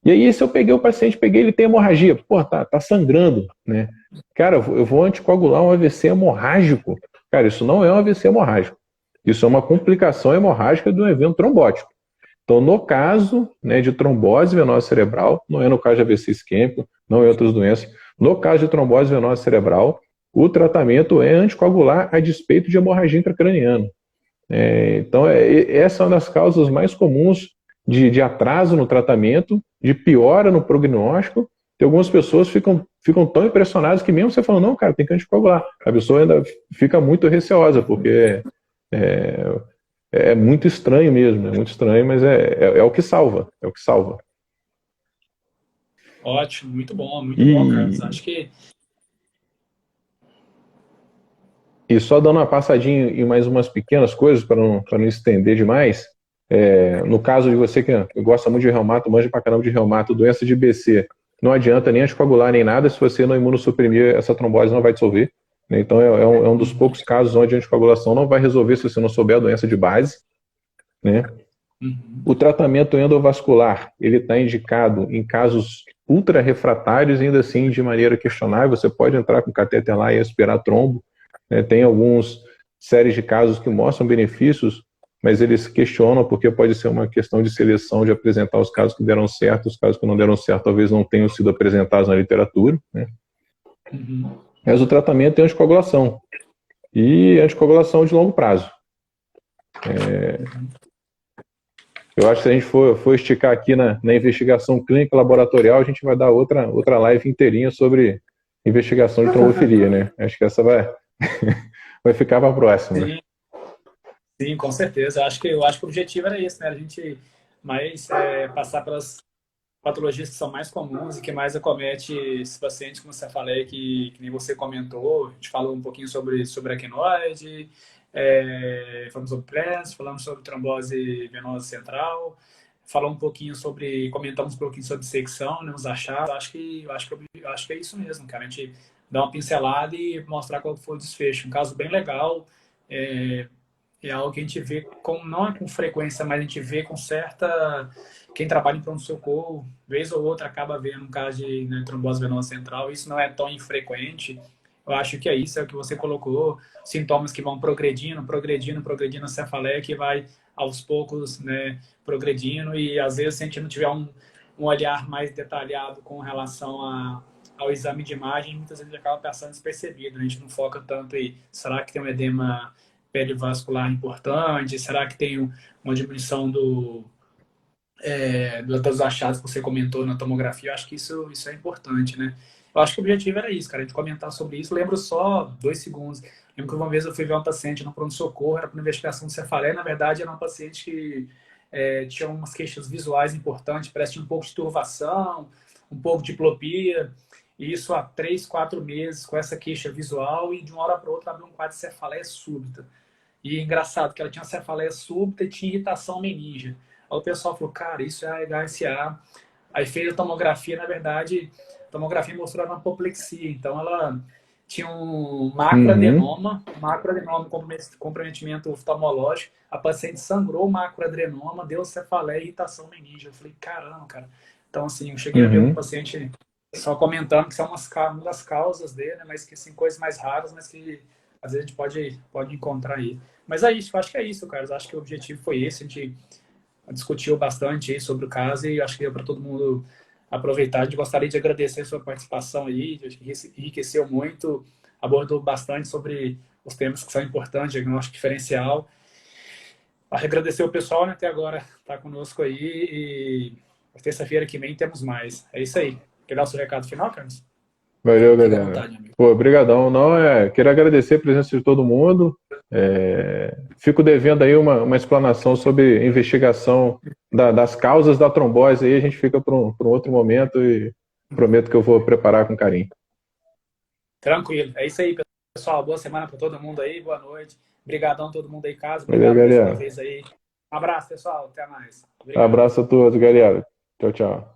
E aí, se eu peguei o paciente, ele tem hemorragia, pô, tá sangrando, né? Cara, eu vou anticoagular um AVC hemorrágico. Cara, isso não é um AVC hemorrágico. Isso é uma complicação hemorrágica de um evento trombótico. Então, no caso, né, de trombose venosa cerebral, não é no caso de AVC isquêmico, não é outras doenças, no caso de trombose venosa cerebral, o tratamento é anticoagular a despeito de hemorragia intracraniana. Então, essa é uma das causas mais comuns de atraso no tratamento, de piora no prognóstico. E algumas pessoas ficam tão impressionadas que mesmo você falando, não, cara, tem que anticoagular. A pessoa ainda fica muito receosa, porque é muito estranho mesmo, é muito estranho, mas é o que salva, é o que salva. Ótimo, muito bom, Carlos. Acho que... E só dando uma passadinha em mais umas pequenas coisas, para não estender demais, no caso de você que gosta muito de reumato, manja pra caramba de reumato, doença de BC, não adianta nem anticoagular nem nada, se você não imunossuprimir, essa trombose não vai dissolver. Então é um dos poucos casos onde a anticoagulação não vai resolver se você não souber a doença de base. Né? O tratamento endovascular, ele está indicado em casos ultra refratários, ainda assim de maneira questionável. Você pode entrar com catéter lá e aspirar trombo. Tem algumas séries de casos que mostram benefícios, mas eles questionam porque pode ser uma questão de seleção, de apresentar os casos que deram certo, os casos que não deram certo talvez não tenham sido apresentados na literatura. Né? Mas o tratamento é anticoagulação. E anticoagulação de longo prazo. Eu acho que se a gente for esticar aqui na investigação clínica laboratorial, a gente vai dar outra live inteirinha sobre investigação de trombofilia, né? Acho que essa vai ficar para a próxima. Sim. Sim, com certeza. Eu acho que o objetivo era isso, né? A gente mais passar patologias que são mais comuns e que mais acomete esses pacientes, como você falei, que nem você comentou. A gente falou um pouquinho sobre arquinoide, falamos sobre press, falamos sobre trombose venosa central, falou um pouquinho sobre, comentamos um pouquinho sobre secção, né, os achados. Acho que é isso mesmo, cara. A gente dá uma pincelada e mostrar qual foi o desfecho. Um caso bem legal. É, é algo que a gente vê com, não é com frequência, mas a gente vê com certa. Quem trabalha em pronto-socorro, vez ou outra, acaba vendo um caso de, né, trombose venosa central. Isso não é tão infrequente. Eu acho que é isso, é o que você colocou. Sintomas que vão progredindo a cefaleia, que vai aos poucos, né, progredindo. E às vezes, se a gente não tiver um olhar mais detalhado com relação ao exame de imagem, muitas vezes acaba passando despercebido. A gente não foca tanto em será que tem um edema perivascular importante? Será que tem uma diminuição dos achados que você comentou na tomografia? Eu acho que isso é importante, né? Eu acho que o objetivo era isso, cara, a gente comentar sobre isso. Lembro só 2 segundos. Lembro que uma vez eu fui ver um paciente no pronto-socorro, era para investigação de cefaleia. Na verdade, era um paciente que tinha umas queixas visuais importantes, parece que tinha um pouco de turvação, um pouco de diplopia. E isso há 3, 4 meses, com essa queixa visual, e de uma hora para outra abriu um quadro de cefaleia súbita. E engraçado que ela tinha cefaleia súbita e tinha irritação meningia. Aí o pessoal falou, cara, isso é HSA. Aí fez a tomografia, na verdade, a tomografia mostrou uma apoplexia. Então ela tinha um Uhum. macroadenoma, comprometimento oftalmológico. A paciente sangrou o macroadenoma, deu cefaleia e irritação meningia. Eu falei, caramba, cara. Então, assim, eu cheguei a ver um Uhum. paciente só comentando que são uma das causas dele, né, mas que são coisas mais raras, mas que às vezes a gente pode encontrar aí. Mas é isso, eu acho que é isso, cara. Eu acho que o objetivo foi esse. A gente discutiu bastante aí sobre o caso e acho que deu para todo mundo aproveitar. A gente gostaria de agradecer a sua participação aí, acho que enriqueceu muito, abordou bastante sobre os temas que são importantes, diagnóstico diferencial. Agradecer o pessoal, né, até agora está conosco aí e terça-feira que vem temos mais. É isso aí. Quer dar o seu recado final, Carlos? Valeu, Fica à galera. vontade, amigo. Pô, obrigadão. Não, quero agradecer a presença de todo mundo. Fico devendo aí uma explanação sobre investigação das causas da trombose aí, a gente fica para um outro momento e prometo que eu vou preparar com carinho. Tranquilo. É isso aí, pessoal. Boa semana para todo mundo aí. Boa noite. Obrigadão a todo mundo aí, Caso. Valeu, Obrigado mais uma galera. vez aí. Um abraço, pessoal. Até mais. Obrigado. Abraço a todos, galera. Tchau, tchau.